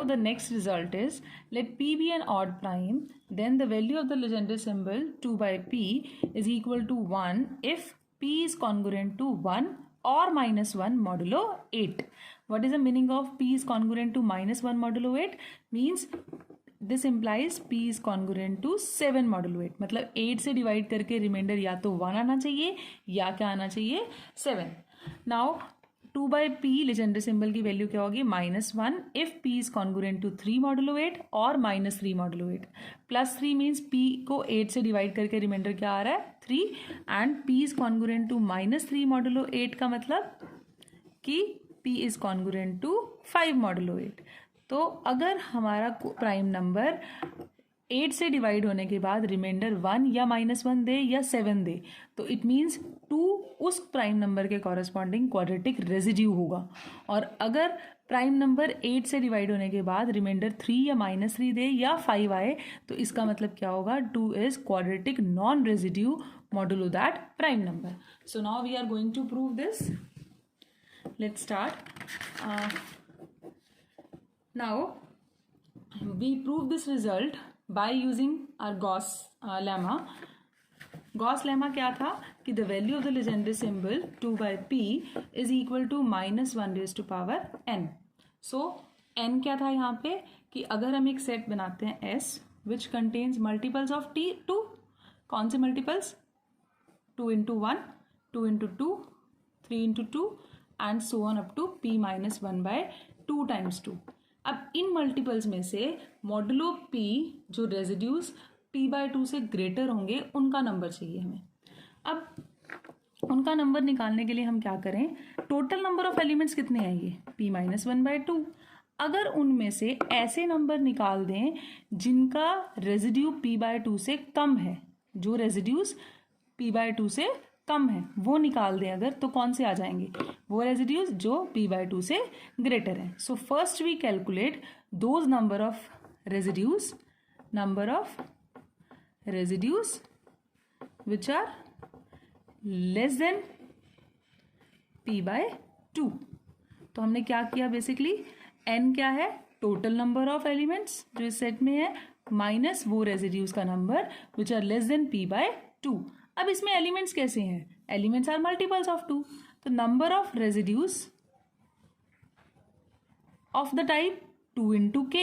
the next result is, let p be an odd prime, then the value of the Legendre symbol 2 by p is equal to 1 if p is congruent to 1 or minus 1 modulo 8. What is the meaning of p is congruent to minus 1 modulo 8? Means this implies p is congruent to 7 modulo 8. मतलब 8 से divide करके reminder या तो 1 आना चाहिए या क्या आना चाहिए 7. Now 2 by p Legendre symbol की वैल्यू क्या होगी -1 if p is congruent to 3 modulo 8 और -3 मॉडुलो 8. +3 मीन्स p को 8 से डिवाइड करके रिमाइंडर क्या आ रहा है 3 and p is congruent to -3 modulo 8 का मतलब कि p is congruent to 5 modulo 8. तो अगर हमारा प्राइम नंबर 8 से डिवाइड होने के बाद रिमाइंडर 1 या -1 दे या 7 दे तो इट मीन्स 2 उस प्राइम नंबर के कॉरेस्पॉन्डिंग क्वाड्रेटिक रेजिड्यू होगा. और अगर प्राइम नंबर 8 से डिवाइड होने के बाद रिमाइंडर 3 या -3 दे या 5 आए तो इसका मतलब क्या होगा 2 is quadratic non residue modulo that prime number. So now we are going to prove this. Let's start. Now we prove this result by using our Gauss lemma. Gauss lemma क्या था कि the value of the Legendre symbol 2 by p is equal to -1 raised to power n. So n क्या था यहाँ पे कि अगर हम एक सेट बनाते हैं S which contains multiples of t 2. कौन से multiples? 2 into 1, 2 into 2, 3 into 2 and so on up to p minus 1 by 2 times 2. अब इन मल्टीपल्स में से मॉडुलो p जो रेजिड्यूज p बाय 2 से ग्रेटर होंगे उनका नंबर चाहिए हमें. अब उनका नंबर निकालने के लिए हम क्या करें, टोटल नंबर ऑफ एलिमेंट्स कितने आएंगे p माइनस 1 बाय 2. अगर उनमें से ऐसे नंबर निकाल दें जिनका रेजिड्यू p बाय 2 से कम है, जो रेजिड्यूज p बाय 2 से कम है वो निकाल दें अगर, तो कौन से आ जाएंगे वो रेजिड्यूज जो p बाय 2 से ग्रेटर हैं. So first we calculate those number of residues which are less than p by 2. तो हमने क्या किया बेसिकली, n क्या है टोटल नंबर ऑफ एलिमेंट्स जो इस सेट में है माइनस वो रेजिड्यूज का number which are less than p by 2. अब इसमें एलिमेंट्स कैसे हैं, एलिमेंट्स आर मल्टीपल्स ऑफ 2. तो number of residues of the type 2 into k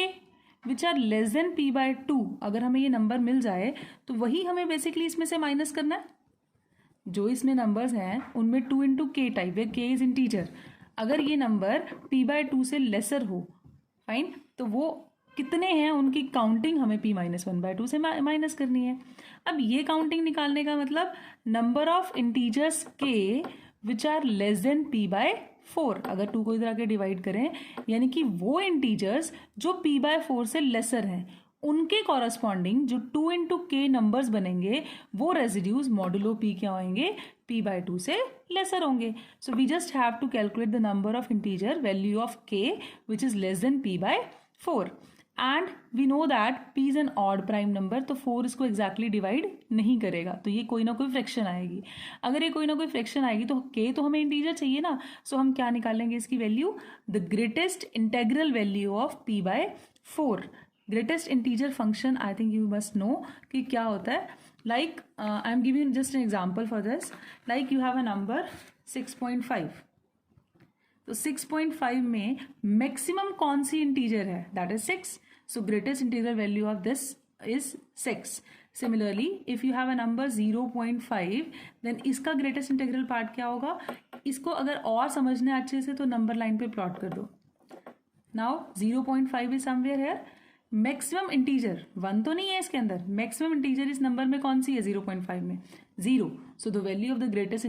which are less than p by 2. अगर हमें ये नंबर मिल जाए तो वही हमें बेसिकली इसमें से माइनस करना है. जो इसमें नंबर्स हैं उनमें 2 into k टाइप है, k इज इंटीजर. अगर ये नंबर p बाय 2 से लेसर हो फाइन, तो वो कितने हैं उनकी काउंटिंग हमें p माइनस 1 बाय 2 से माइनस करनी है. अब ये काउंटिंग निकालने का मतलब number of integers k which are less than p by 4. अगर 2 को इधर आके डिवाइड करें यानी कि वो इंटीजर्स जो p बाय 4 से लेसर हैं उनके कॉरस्पॉन्डिंग जो 2 into k नंबर्स बनेंगे वो रेजिड्यूज मॉडुलो p क्या होंगे p बाय 2 से लेसर होंगे. So we just have to calculate the number of integer value of k which is less than p by 4. And we know that p is an odd prime number, तो 4 इसको exactly divide नहीं करेगा, तो ये कोई ना कोई fraction आएगी. अगर ये कोई ना कोई फ्रैक्शन आएगी तो k तो हमें इंटीजर चाहिए ना. सो हम क्या निकालेंगे इसकी value, the greatest integral value of p by 4. Greatest integer function I think you must know कि क्या होता है. Like I am giving just an example for this. Like you have a number 6.5. तो 6.5 में मैक्सिमम कौन सी integer है, that is 6. So greatest integral value of this is 6. Similarly, if you have a number 0.5, then इसका greatest integral part क्या होगा. इसको अगर और समझना है अच्छे से तो नंबर लाइन पे प्लॉट कर दो. Now 0.5 is somewhere here. Maximum integer 1 तो नहीं है इसके अंदर, मैक्सिमम इंटीजर इस नंबर में कौन सी है 0.5 में 0. So the value of the greatest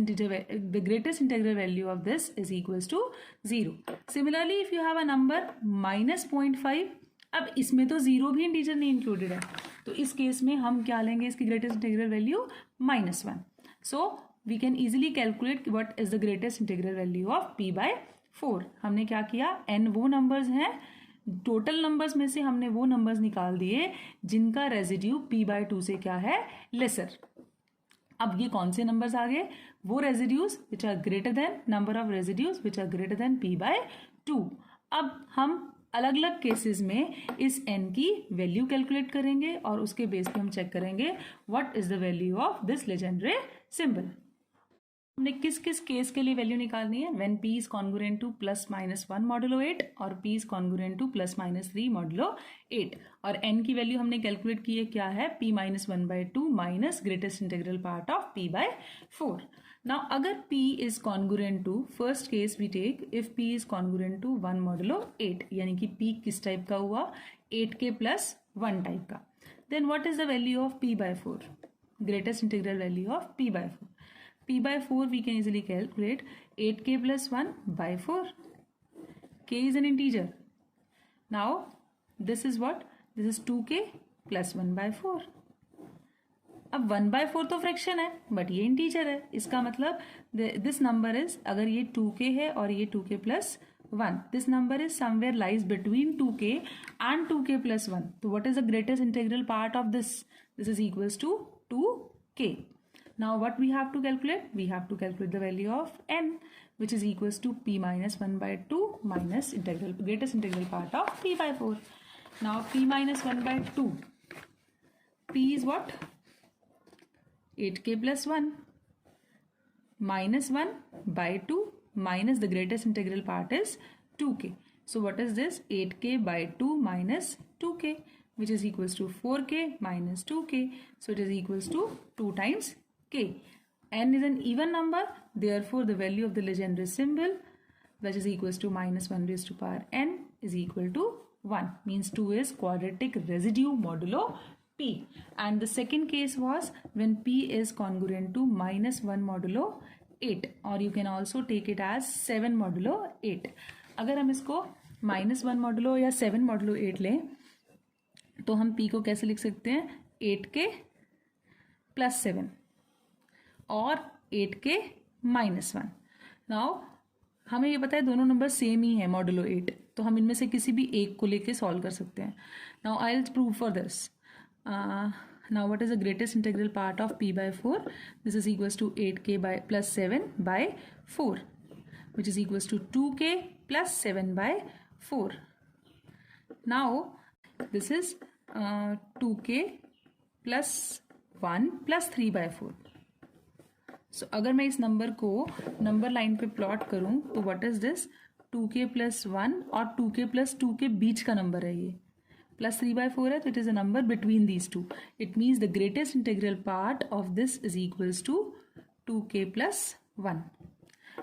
integral value of this is equals to 0. Similarly, if you have a number -0.5, अब इसमें तो 0 भी इंटीजर नहीं इंक्लूडेड है, तो इस केस में हम क्या लेंगे इसकी greatest integral value -1. So we can easily calculate what is the greatest integral value of p by 4. हमने क्या किया, n वो नंबर्स हैं, टोटल नंबर्स में से हमने वो नंबर्स निकाल दिए जिनका रेजिड्यू p बाय 2 से क्या है लेसर. अब ये कौन से नंबर्स आ गए, वो residues which are greater than number of residues which are greater than p by 2. अब हम अलग अलग केसेस में इस n की वैल्यू कैलकुलेट करेंगे और उसके बेस पे हम चेक करेंगे what is the value of this legendary symbol. हमने किस किस केस के लिए वैल्यू निकालनी है? When p is congruent two plus minus 1 modulo 8 और p is congruent two plus minus 3 modulo 8। और n की वैल्यू हमने कैलकुलेट की है, क्या है? p minus 1/2 minus greatest integral part of p/4। Now अगर p is congruent to, first case we take if p is congruent to 1 modulo 8, यानी कि p किस टाइप का हुआ? 8 के प्लस 1 टाइप का। Then what is the value of p/4? Greatest integral value of p/4। p/4 we can easily calculate 8k plus 1 by 4. K is an integer. Now this is what? This is 2k plus 1 by 4. अब 1/4 तो fraction है but ये integer है, इसका मतलब this number is, अगर ये 2k है और ये 2k plus 1, this number is somewhere lies between 2k and 2k plus 1. तो what is the greatest integral part of this? This is equals to 2k. Now what we have to calculate? We have to calculate the value of n, which is equals to p minus 1/2 minus greatest integral part of p/4. Now p minus 1/2. P is what? 8k plus 1 minus 1/2 minus the greatest integral part is 2k. So what is this? 8k by 2 minus 2k, which is equals to 4k minus 2k. So it is equals to 2 times k. n is an even number, therefore the value of the Legendre symbol, which is equals to minus 1 raised to power n, is equal to 1, means 2 is quadratic residue modulo p. And the second case was when p is congruent to minus 1 modulo 8, or you can also take it as 7 modulo 8. अगर हम इसको minus 1 modulo या 7 modulo 8 लें तो हम p को कैसे लिख सकते हैं? 8k plus 7 और 8k minus 1. नाउ हमें ये पता है दोनों नंबर सेम ही है मॉडुलो 8, तो हम इनमें से किसी भी एक को लेके सॉल्व कर सकते हैं. Now I will prove for this. Now what is the greatest integral part of p/4? This is equals to 8k by plus 7 by 4, which is equals to 2k plus 7 by 4. Now this is 2k plus 1 plus 3 by 4. सो अगर मैं इस number को number line पे plot करूं तो what is this? 2k plus 1 और 2k plus 2 के बीच का नंबर है ये, प्लस 3/4 है, तो it is a number between these two. It means the greatest integral part of this is equals to 2k plus 1.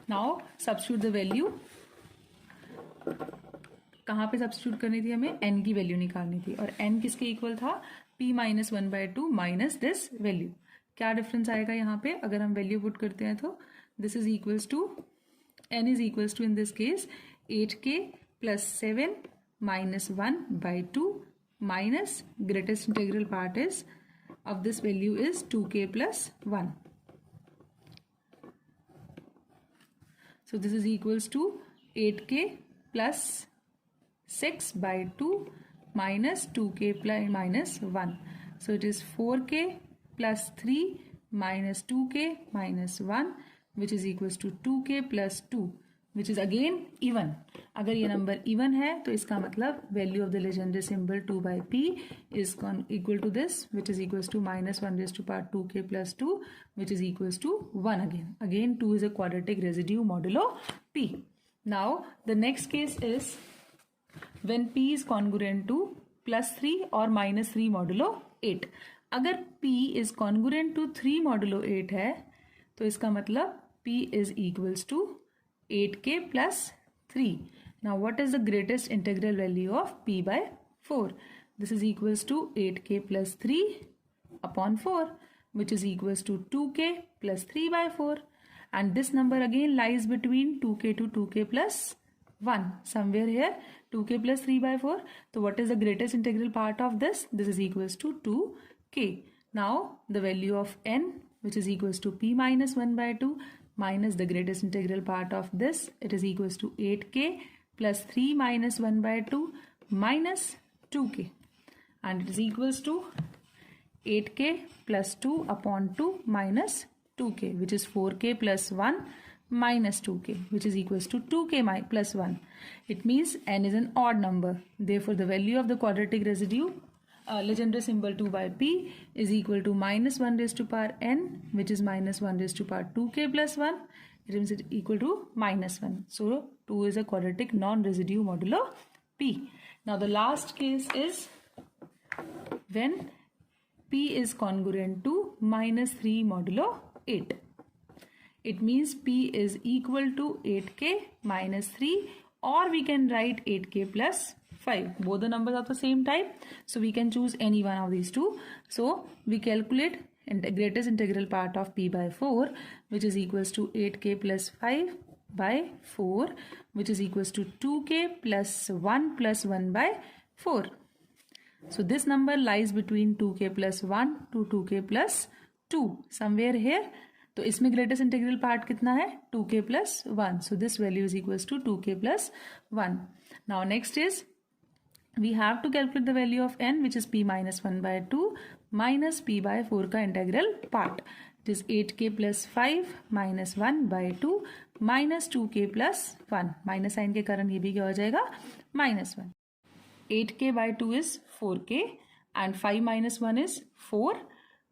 Now substitute the value. कहाँ पे substitute करनी थी? हमें n की वैल्यू निकालनी थी, और n किसके इक्वल था? p minus 1/2 minus this value. क्या डिफरेंस आएगा यहाँ पे अगर हम वैल्यू पुट करते हैं? तो this is equals to, n is equals to in this case 8k plus 7 minus 1/2 minus greatest integral part is of this value is 2k plus 1. So this is equals to 8k plus 6/2 minus 2k plus minus 1. So it is 4k plus 3 minus 2k minus 1, which is equals to 2k plus 2, which is again even. अगर ये number even है तो इसका मतलब value of the legendary symbol 2/p is equal to this, which is equals to minus 1 raised to power 2k plus 2, which is equals to 1 again. Again 2 is a quadratic residue modulo p. Now the next case is when p is congruent to plus 3 or minus 3 modulo 8. अगर p is congruent to 3 modulo 8 है तो इसका मतलब p is equals to 8k plus 3. Now what is the greatest integral value of p/4? This is equals to 8k plus 3 upon 4, which is equals to 2k plus 3/4. And this number again lies between 2k to 2k plus 1. Somewhere here 2k plus 3/4. So what is the greatest integral part of this? This is equals to 2k. Now the value of n, which is equals to p minus 1/2 minus the greatest integral part of this, it is equals to 8k plus 3 minus 1/2 minus 2k, and it is equals to 8k plus 2 upon 2 minus 2k, which is 4k plus 1 minus 2k, which is equals to 2k plus 1. It means n is an odd number. Therefore, the value of the quadratic residue, Legendre symbol 2 by p, is equal to minus 1 raised to power n, which is minus 1 raised to power 2k plus 1. It means it equal to minus 1. So, 2 is a quadratic non-residue modulo p. Now, the last case is when p is congruent to minus 3 modulo 8. It means p is equal to 8k minus 3, or we can write 8k plus 5. Both the numbers are the same type, so we can choose any one of these two. So we calculate the greatest integral part of p by 4, which is equals to 8k plus 5 by 4, which is equals to 2k plus 1 by 4. So this number lies between 2k plus 1 to 2k plus 2, somewhere here. तो इसमें greatest integral part कितना है 2k plus 1. So this value is equals to 2k plus 1. Now next is we have to calculate the value of n, which is p minus 1 by 2 minus p by 4 का integral part. It is 8k plus 5 minus 1 by 2 minus 2k plus 1. Minus sine के कारण ये भी क्या हो जाएगा minus 1. 8k by 2 is 4k and 5 minus 1 is 4.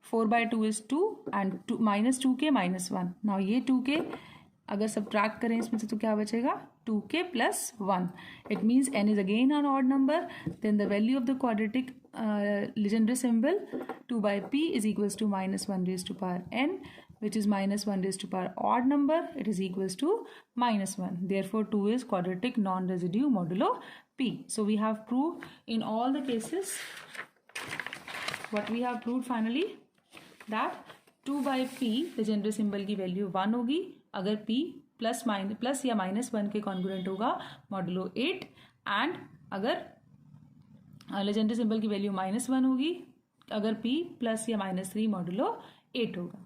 4 by 2 is 2 and minus 2k minus 1. Now ये 2k अगर subtract करें इसमें से तो क्या बचेगा 2k plus 1. It means n is again an odd number. Then the value of the quadratic Legendre symbol 2 by p is equals to minus 1 raised to power n, which is minus 1 raised to power odd number. It is equals to minus 1. Therefore 2 is quadratic non-residue modulo p. So we have proved in all the cases what we have proved finally, that 2 by p Legendre symbol की value 1 होगी अगर p plus या minus 1 के congruent होगा modulo 8, and अगर Legendre symbol की value -1 होगी अगर p प्लस या -3 मॉडुलो 8 होगा.